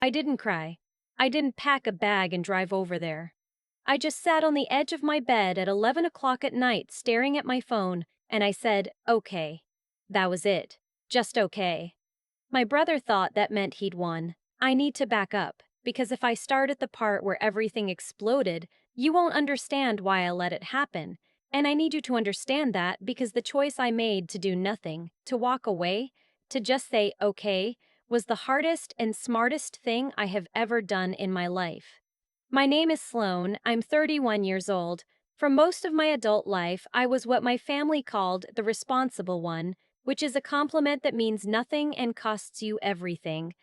I didn't cry. I didn't pack a bag and drive over there. I just sat on the edge of my bed at 11 o'clock at night staring at my phone, and I said, okay. That was it. Just okay. My brother thought that meant he'd won. I need to back up, because if I start at the part where everything exploded, you won't understand why I let it happen. And I need you to understand that because the choice I made to do nothing, to walk away, to just say okay, was the hardest and smartest thing I have ever done in my life. My name is Sloane. I'm 31 years old. For most of my adult life, I was what my family called the responsible one, which is a compliment that means nothing and costs you everything.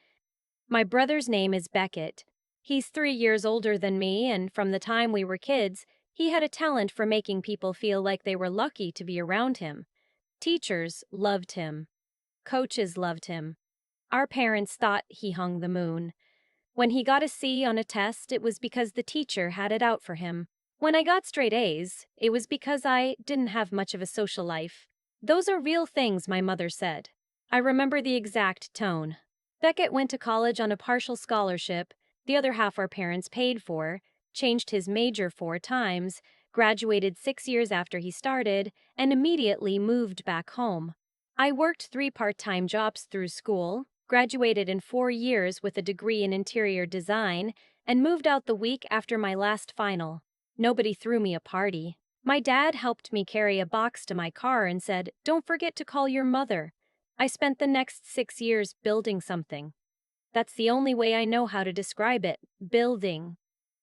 My brother's name is Beckett. He's 3 years older than me, and from the time we were kids, he had a talent for making people feel like they were lucky to be around him. Teachers loved him. Coaches loved him. Our parents thought he hung the moon. When he got a C on a test, it was because the teacher had it out for him. When I got straight A's, it was because I didn't have much of a social life. Those are real things, my mother said. I remember the exact tone. Beckett went to college on a partial scholarship, the other half our parents paid for, changed his major 4 times, graduated 6 years after he started, and immediately moved back home. I worked 3 part-time jobs through school, graduated in 4 years with a degree in interior design, and moved out the week after my last final. Nobody threw me a party. My dad helped me carry a box to my car and said, "Don't forget to call your mother." I spent the next 6 years building something. That's the only way I know how to describe it, building.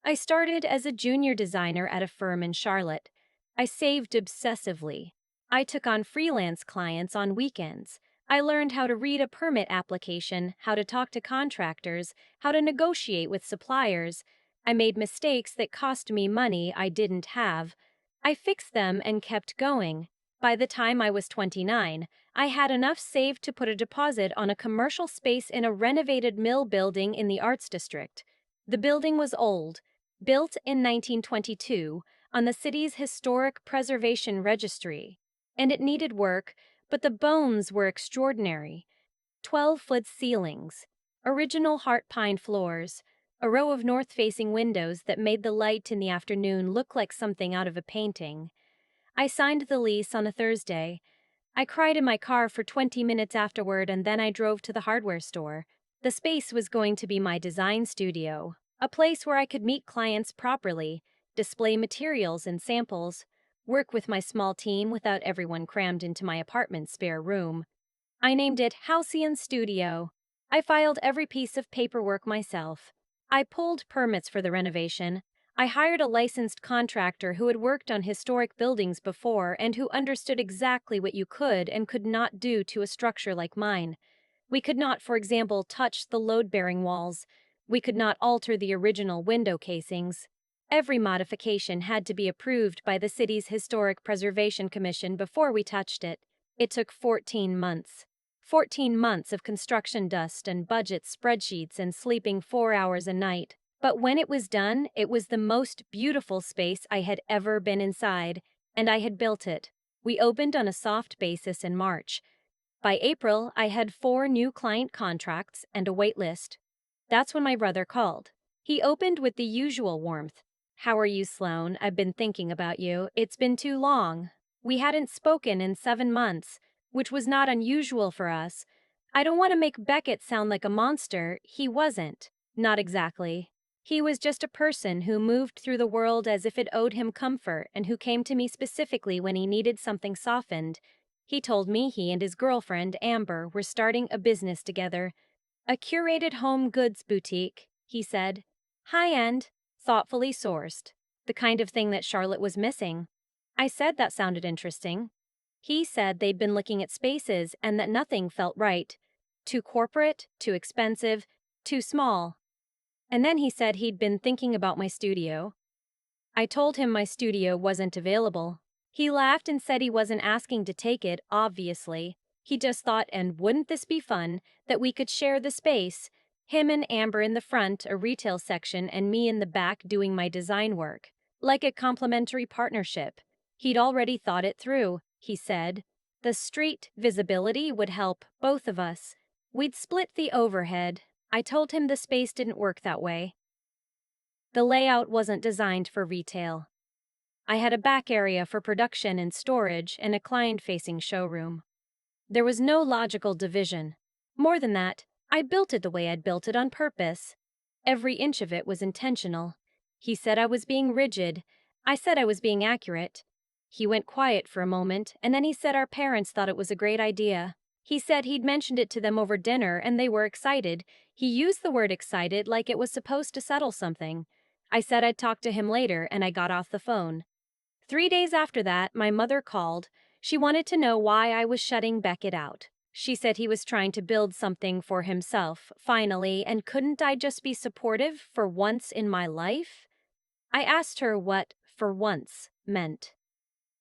I started as a junior designer at a firm in Charlotte. I saved obsessively. I took on freelance clients on weekends. I learned how to read a permit application, how to talk to contractors, how to negotiate with suppliers. I made mistakes that cost me money I didn't have. I fixed them and kept going. By the time I was 29, I had enough saved to put a deposit on a commercial space in a renovated mill building in the Arts District. The building was old, built in 1922 on the city's Historic Preservation Registry, and it needed work, but the bones were extraordinary. 12-foot ceilings, original heart pine floors, a row of north-facing windows that made the light in the afternoon look like something out of a painting. I signed the lease on a Thursday. I cried in my car for 20 minutes afterward, and then I drove to the hardware store. The space was going to be my design studio, a place where I could meet clients properly, display materials and samples, work with my small team without everyone crammed into my apartment's spare room. I named it Halcyon Studio. I filed every piece of paperwork myself. I pulled permits for the renovation. I hired a licensed contractor who had worked on historic buildings before and who understood exactly what you could and could not do to a structure like mine. We could not, for example, touch the load-bearing walls. We could not alter the original window casings. Every modification had to be approved by the city's Historic Preservation Commission before we touched it. It took 14 months. 14 months of construction dust and budget spreadsheets and sleeping 4 hours a night. But when it was done, it was the most beautiful space I had ever been inside, and I had built it. We opened on a soft basis in March. By April, I had 4 new client contracts and a wait list. That's when my brother called. He opened with the usual warmth. "How are you, Sloane? I've been thinking about you. It's been too long." We hadn't spoken in 7 months, which was not unusual for us. I don't want to make Beckett sound like a monster. He wasn't. Not exactly. He was just a person who moved through the world as if it owed him comfort and who came to me specifically when he needed something softened. He told me he and his girlfriend, Amber, were starting a business together. A curated home goods boutique, he said. High-end, thoughtfully sourced. The kind of thing that Charlotte was missing. I said that sounded interesting. He said they'd been looking at spaces and that nothing felt right. Too corporate, too expensive, too small. And then he said he'd been thinking about my studio. I told him my studio wasn't available. He laughed and said he wasn't asking to take it, obviously. He just thought, and wouldn't this be fun, that we could share the space, him and Amber in the front, a retail section, and me in the back doing my design work. Like a complementary partnership. He'd already thought it through, he said. The street visibility would help both of us. We'd split the overhead. I told him the space didn't work that way. The layout wasn't designed for retail. I had a back area for production and storage and a client-facing showroom. There was no logical division. More than that, I built it the way I'd built it on purpose. Every inch of it was intentional. He said I was being rigid. I said I was being accurate. He went quiet for a moment, and then he said our parents thought it was a great idea. He said he'd mentioned it to them over dinner and they were excited. He used the word excited like it was supposed to settle something. I said I'd talk to him later and I got off the phone. 3 days after that, my mother called. She wanted to know why I was shutting Beckett out. She said he was trying to build something for himself, finally, and couldn't I just be supportive for once in my life? I asked her what "for once" meant.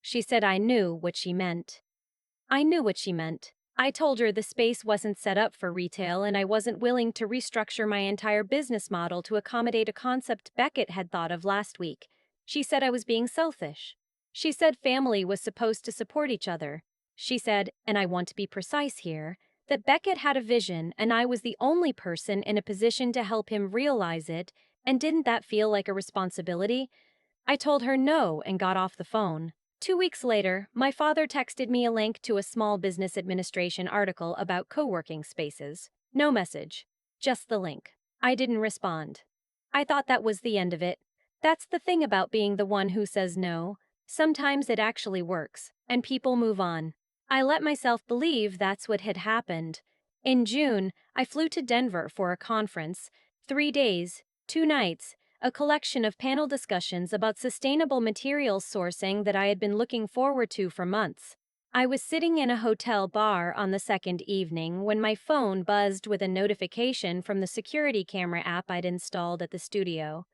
She said I knew what she meant. I knew what she meant. I told her the space wasn't set up for retail and I wasn't willing to restructure my entire business model to accommodate a concept Beckett had thought of last week. She said I was being selfish. She said family was supposed to support each other. She said, and I want to be precise here, that Beckett had a vision and I was the only person in a position to help him realize it, and didn't that feel like a responsibility? I told her no and got off the phone. 2 weeks later, my father texted me a link to a small business administration article about co-working spaces. No message, just the link. I didn't respond. I thought that was the end of it. That's the thing about being the one who says no. Sometimes it actually works, and people move on. I let myself believe that's what had happened. In June, I flew to Denver for a conference. 3 days, 2 nights, a collection of panel discussions about sustainable materials sourcing that I had been looking forward to for months. I was sitting in a hotel bar on the second evening when my phone buzzed with a notification from the security camera app I'd installed at the studio.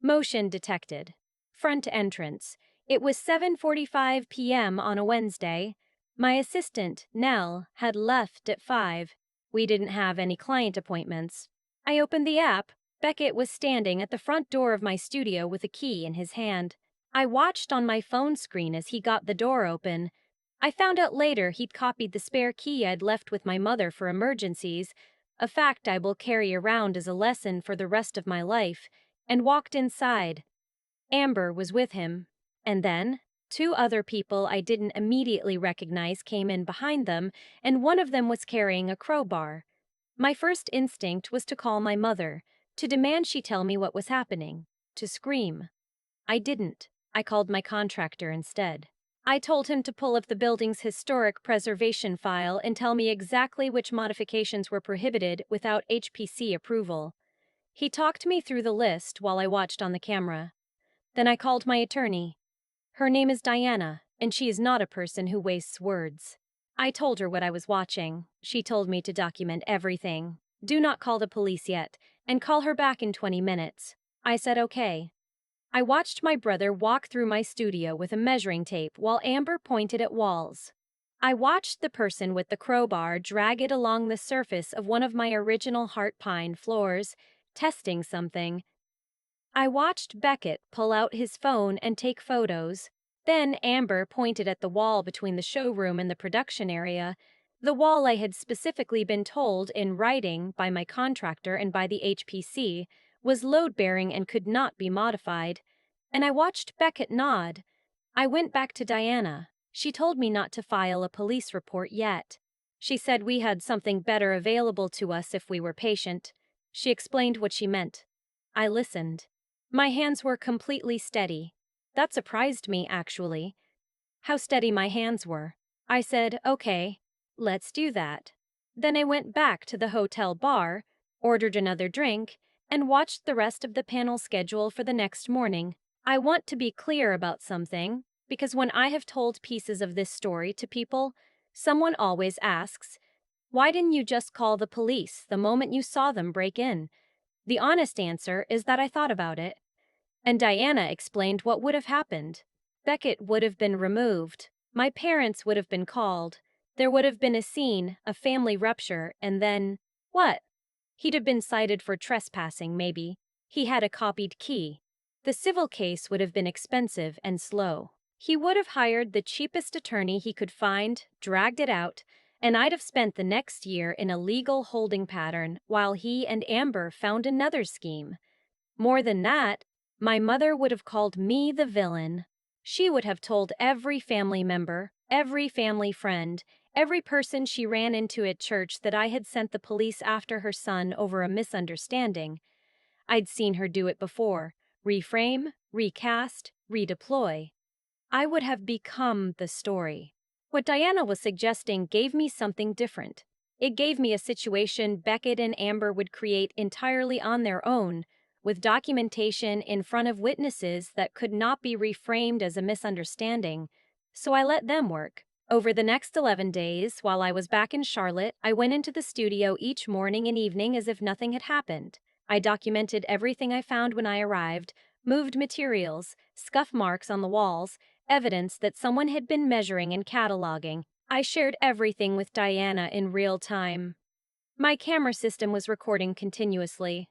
Motion detected. Front entrance. It was 7:45 p.m. on a Wednesday. My assistant, Nell, had left at 5. We didn't have any client appointments. I opened the app. Beckett was standing at the front door of my studio with a key in his hand. I watched on my phone screen as he got the door open. I found out later he'd copied the spare key I'd left with my mother for emergencies, a fact I will carry around as a lesson for the rest of my life, and walked inside. Amber was with him. And then, 2 other people I didn't immediately recognize came in behind them, and one of them was carrying a crowbar. My first instinct was to call my mother, to demand she tell me what was happening, to scream. I didn't. I called my contractor instead. I told him to pull up the building's historic preservation file and tell me exactly which modifications were prohibited without HPC approval. He talked me through the list while I watched on the camera. Then I called my attorney. Her name is Diana, and she is not a person who wastes words. I told her what I was watching. She told me to document everything. Do not call the police yet, and call her back in 20 minutes. I said okay. I watched my brother walk through my studio with a measuring tape while Amber pointed at walls. I watched the person with the crowbar drag it along the surface of one of my original heart pine floors, testing something. I watched Beckett pull out his phone and take photos. Then Amber pointed at the wall between the showroom and the production area, the wall I had specifically been told in writing by my contractor and by the HPC was load-bearing and could not be modified. And I watched Beckett nod. I went back to Diana. She told me not to file a police report yet. She said we had something better available to us if we were patient. She explained what she meant. I listened. My hands were completely steady. That surprised me, actually. How steady my hands were. I said, okay, let's do that. Then I went back to the hotel bar, ordered another drink, and watched the rest of the panel schedule for the next morning. I want to be clear about something, because when I have told pieces of this story to people, someone always asks, why didn't you just call the police the moment you saw them break in? The honest answer is that I thought about it. And Diana explained what would have happened. Beckett would have been removed. My parents would have been called. There would have been a scene, a family rupture, and then, what? He'd have been cited for trespassing, maybe. He had a copied key. The civil case would have been expensive and slow. He would have hired the cheapest attorney he could find, dragged it out, and I'd have spent the next year in a legal holding pattern while he and Amber found another scheme. More than that, my mother would have called me the villain. She would have told every family member, every family friend, every person she ran into at church that I had sent the police after her son over a misunderstanding. I'd seen her do it before: reframe, recast, redeploy. I would have become the story. What Diana was suggesting gave me something different. It gave me a situation Beckett and Amber would create entirely on their own, with documentation in front of witnesses that could not be reframed as a misunderstanding. So I let them work. Over the next 11 days, while I was back in Charlotte, I went into the studio each morning and evening as if nothing had happened. I documented everything I found when I arrived, moved materials, scuff marks on the walls, evidence that someone had been measuring and cataloging. I shared everything with Diana in real time. My camera system was recording continuously.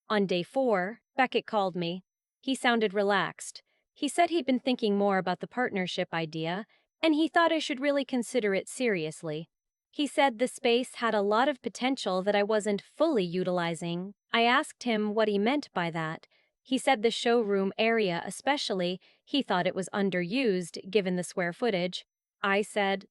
On day 4, Beckett called me. He sounded relaxed. He said he'd been thinking more about the partnership idea, and he thought I should really consider it seriously. He said the space had a lot of potential that I wasn't fully utilizing. I asked him what he meant by that. He said the showroom area especially, he thought it was underused given the square footage. I said,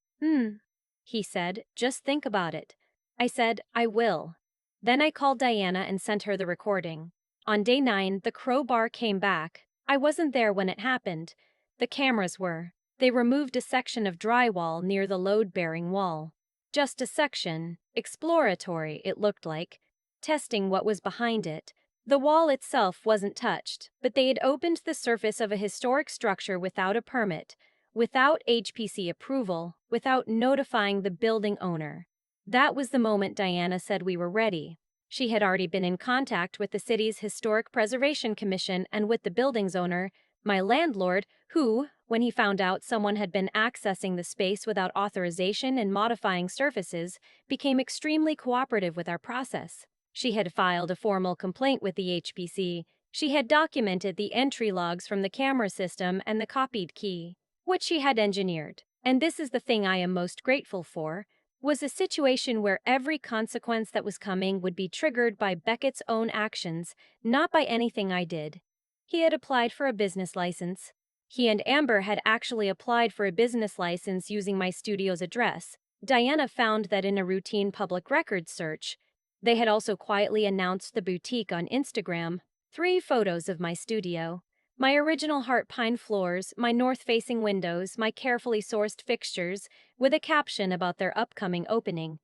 He said, just think about it. I said, I will. Then I called Diana and sent her the recording. On day 9, the crowbar came back. I wasn't there when it happened. The cameras were. They removed a section of drywall near the load-bearing wall. Just a section, exploratory it looked like, testing what was behind it. The wall itself wasn't touched, but they had opened the surface of a historic structure without a permit, without HPC approval, without notifying the building owner. That was the moment Diana said we were ready. She had already been in contact with the city's Historic Preservation Commission and with the building's owner, my landlord, who, when he found out someone had been accessing the space without authorization and modifying surfaces, became extremely cooperative with our process. She had filed a formal complaint with the HPC. She had documented the entry logs from the camera system and the copied key, which she had engineered. And this is the thing I am most grateful for, was a situation where every consequence that was coming would be triggered by Beckett's own actions, not by anything I did. He had applied for a business license. He and Amber had actually applied for a business license using my studio's address. Diana found that in a routine public records search. They had also quietly announced the boutique on Instagram. 3 photos of my studio. My original heart pine floors, my north-facing windows, my carefully sourced fixtures, with a caption about their upcoming opening.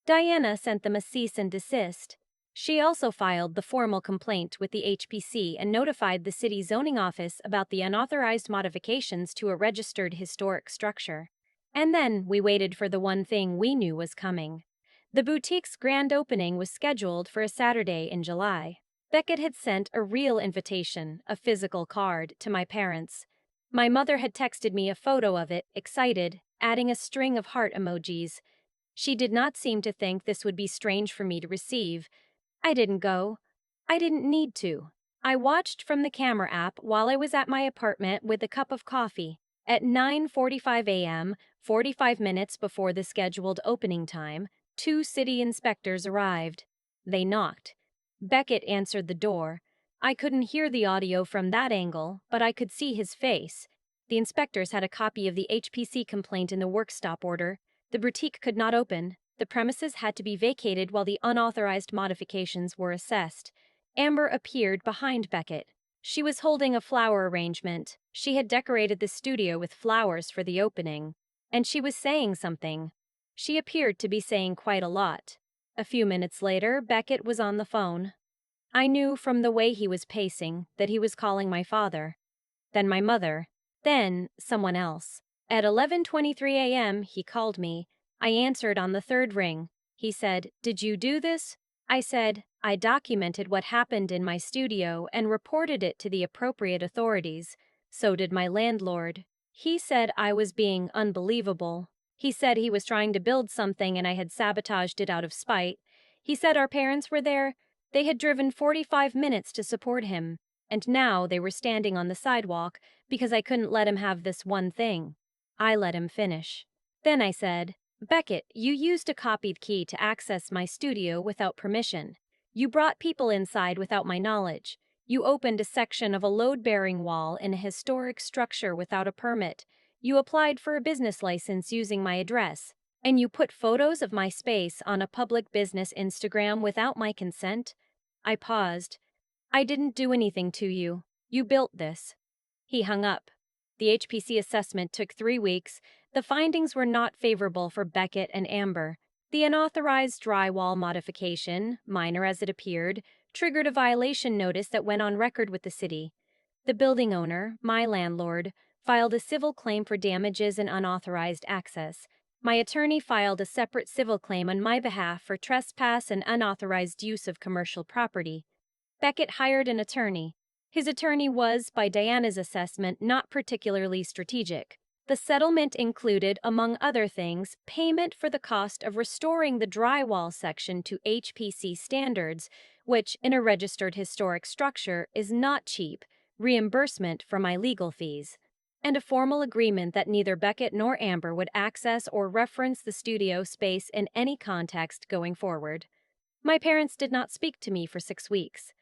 Diana sent them a cease and desist. She also filed the formal complaint with the HPC and notified the city zoning office about the unauthorized modifications to a registered historic structure. And then we waited for the one thing we knew was coming. The boutique's grand opening was scheduled for a Saturday in July. Beckett had sent a real invitation, a physical card, to my parents. My mother had texted me a photo of it, excited, adding a string of heart emojis. She did not seem to think this would be strange for me to receive. I didn't go. I didn't need to. I watched from the camera app while I was at my apartment with a cup of coffee. At 9:45 a.m., 45 minutes before the scheduled opening time, 2 city inspectors arrived. They knocked. Beckett answered the door. I couldn't hear the audio from that angle, but I could see his face. The inspectors had a copy of the HPC complaint in the work stop order. The boutique could not open. The premises had to be vacated while the unauthorized modifications were assessed. Amber appeared behind Beckett. She was holding a flower arrangement. She had decorated the studio with flowers for the opening. And she was saying something. She appeared to be saying quite a lot. A few minutes later, Beckett was on the phone. I knew from the way he was pacing that he was calling my father, then my mother, then someone else. At 11:23 a.m., he called me. I answered on the 3rd ring. He said, "Did you do this?" I said, "I documented what happened in my studio and reported it to the appropriate authorities. So did my landlord." He said I was being unbelievable. He said he was trying to build something and I had sabotaged it out of spite. He said our parents were there. They had driven 45 minutes to support him, and now they were standing on the sidewalk because I couldn't let him have this one thing. I let him finish. Then I said, Beckett, you used a copied key to access my studio without permission. You brought people inside without my knowledge. You opened a section of a load-bearing wall in a historic structure without a permit. You applied for a business license using my address. And you put photos of my space on a public business Instagram without my consent. I paused. I didn't do anything to you. You built this. He hung up. The HPC assessment took 3 weeks. The findings were not favorable for Beckett and Amber. The unauthorized drywall modification, minor as it appeared, triggered a violation notice that went on record with the city. The building owner, my landlord, filed a civil claim for damages and unauthorized access. My attorney filed a separate civil claim on my behalf for trespass and unauthorized use of commercial property. Beckett hired an attorney. His attorney was, by Diana's assessment, not particularly strategic. The settlement included, among other things, payment for the cost of restoring the drywall section to HPC standards, which, in a registered historic structure, is not cheap, reimbursement for my legal fees, and a formal agreement that neither Beckett nor Amber would access or reference the studio space in any context going forward. My parents did not speak to me for 6 weeks.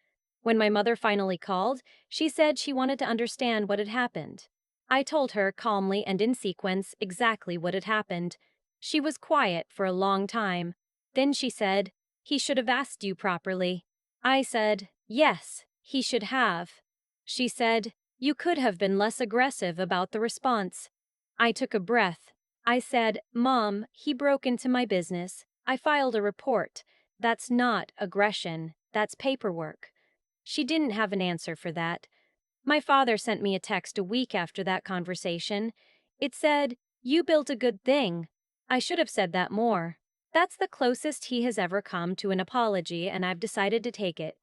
When my mother finally called, she said she wanted to understand what had happened. I told her calmly and in sequence exactly what had happened. She was quiet for a long time. Then she said, "He should have asked you properly." I said, "Yes, he should have." She said, "You could have been less aggressive about the response." I took a breath. I said, "Mom, he broke into my business. I filed a report. That's not aggression, that's paperwork." She didn't have an answer for that. My father sent me a text a week after that conversation. It said, "You built a good thing." I should have said that more. That's the closest he has ever come to an apology, and I've decided to take it.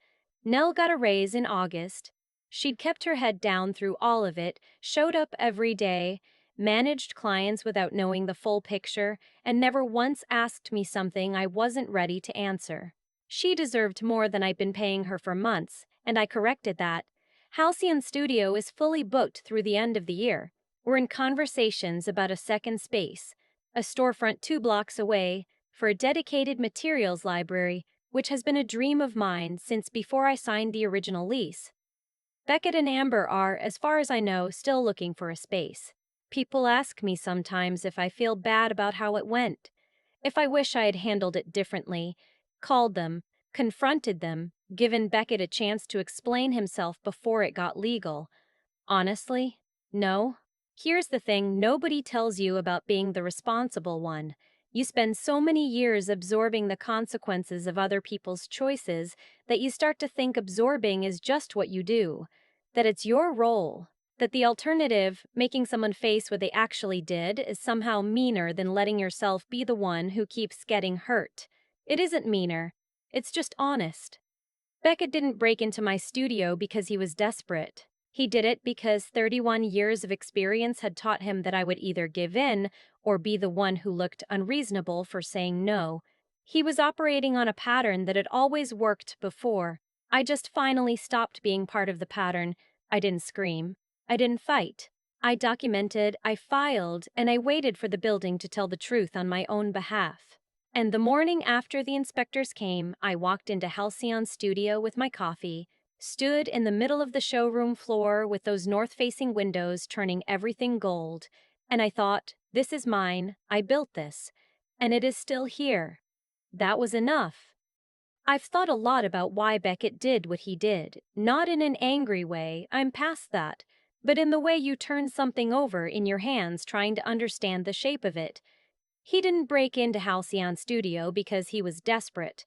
Nell got a raise in August. She'd kept her head down through all of it, showed up every day, managed clients without knowing the full picture, and never once asked me something I wasn't ready to answer. She deserved more than I'd been paying her for months, and I corrected that. Halcyon Studio is fully booked through the end of the year. We're in conversations about a second space, a storefront 2 blocks away, for a dedicated materials library, which has been a dream of mine since before I signed the original lease. Beckett and Amber are, as far as I know, still looking for a space. People ask me sometimes if I feel bad about how it went, if I wish I had handled it differently, called them, confronted them, given Beckett a chance to explain himself before it got legal. Honestly, no. Here's the thing nobody tells you about being the responsible one. You spend so many years absorbing the consequences of other people's choices that you start to think absorbing is just what you do, that it's your role, that the alternative, making someone face what they actually did, is somehow meaner than letting yourself be the one who keeps getting hurt. It isn't meaner, it's just honest. Beckett didn't break into my studio because he was desperate. He did it because 31 years of experience had taught him that I would either give in or be the one who looked unreasonable for saying no. He was operating on a pattern that had always worked before. I just finally stopped being part of the pattern. I didn't scream. I didn't fight. I documented, I filed, and I waited for the building to tell the truth on my own behalf. And the morning after the inspectors came, I walked into Halcyon Studio with my coffee, stood in the middle of the showroom floor with those north-facing windows turning everything gold, and I thought, this is mine, I built this, and it is still here. That was enough. I've thought a lot about why Beckett did what he did, not in an angry way, I'm past that, but in the way you turn something over in your hands trying to understand the shape of it. He didn't break into Halcyon Studio because he was desperate.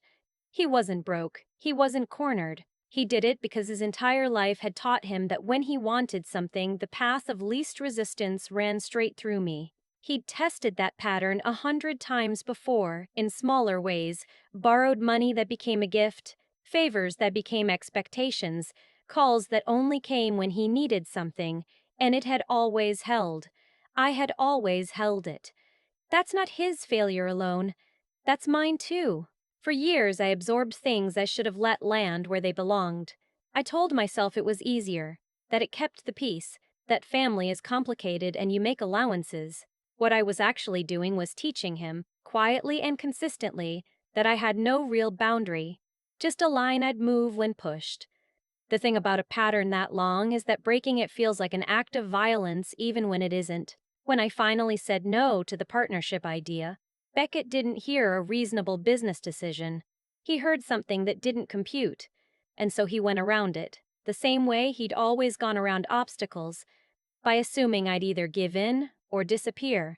He wasn't broke. He wasn't cornered. He did it because his entire life had taught him that when he wanted something, the path of least resistance ran straight through me. He'd tested that pattern 100 times before, in smaller ways, borrowed money that became a gift, favors that became expectations, calls that only came when he needed something, and it had always held. I had always held it. That's not his failure alone. That's mine too. For years, I absorbed things I should have let land where they belonged. I told myself it was easier, that it kept the peace, that family is complicated and you make allowances. What I was actually doing was teaching him, quietly and consistently, that I had no real boundary, just a line I'd move when pushed. The thing about a pattern that long is that breaking it feels like an act of violence even when it isn't. When I finally said no to the partnership idea, Beckett didn't hear a reasonable business decision. He heard something that didn't compute, and so he went around it, the same way he'd always gone around obstacles, by assuming I'd either give in or disappear.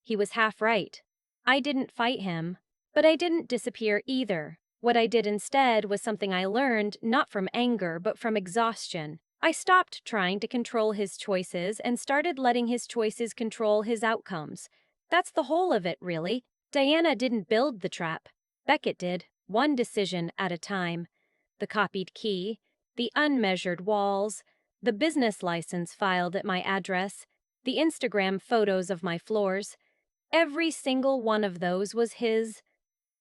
He was half right. I didn't fight him, but I didn't disappear either. What I did instead was something I learned not from anger but from exhaustion. I stopped trying to control his choices and started letting his choices control his outcomes. That's the whole of it, really. Diana didn't build the trap. Beckett did, one decision at a time. The copied key, the unmeasured walls, the business license filed at my address, the Instagram photos of my floors. Every single one of those was his.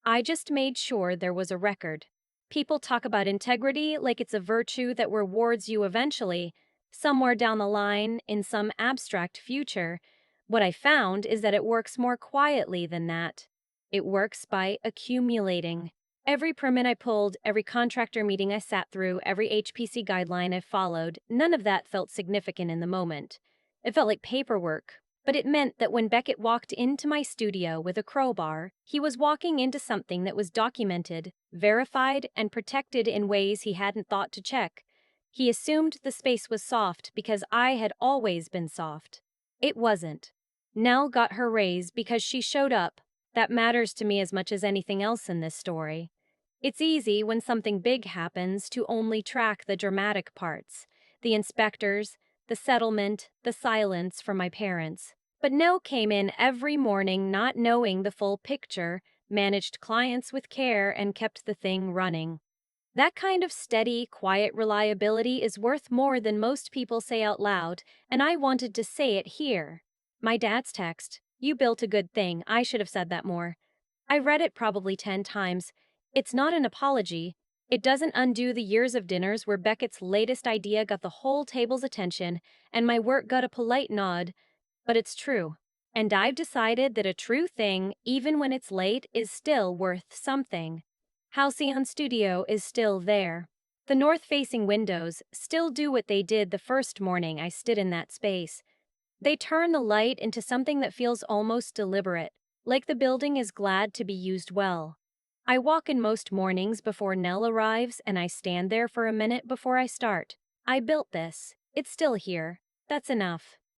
I just made sure there was a record. People talk about integrity like it's a virtue that rewards you eventually, somewhere down the line, in some abstract future. What I found is that it works more quietly than that. It works by accumulating. Every permit I pulled, every contractor meeting I sat through, every HPC guideline I followed, none of that felt significant in the moment. It felt like paperwork, but it meant that when Beckett walked into my studio with a crowbar, he was walking into something that was documented, verified, and protected in ways he hadn't thought to check. He assumed the space was soft because I had always been soft. It wasn't. Nell got her raise because she showed up. That matters to me as much as anything else in this story. It's easy when something big happens to only track the dramatic parts, the inspectors, the settlement, the silence from my parents. But Nell came in every morning not knowing the full picture, managed clients with care, and kept the thing running. That kind of steady, quiet reliability is worth more than most people say out loud, and I wanted to say it here. My dad's text, "You built a good thing, I should have said that more." I read it probably 10 times. It's not an apology. It doesn't undo the years of dinners where Beckett's latest idea got the whole table's attention and my work got a polite nod, but it's true. And I've decided that a true thing, even when it's late, is still worth something. Halcyon Studio is still there. The north-facing windows still do what they did the first morning I stood in that space. They turn the light into something that feels almost deliberate, like the building is glad to be used well. I walk in most mornings before Nell arrives, and I stand there for a minute before I start. I built this. It's still here. That's enough.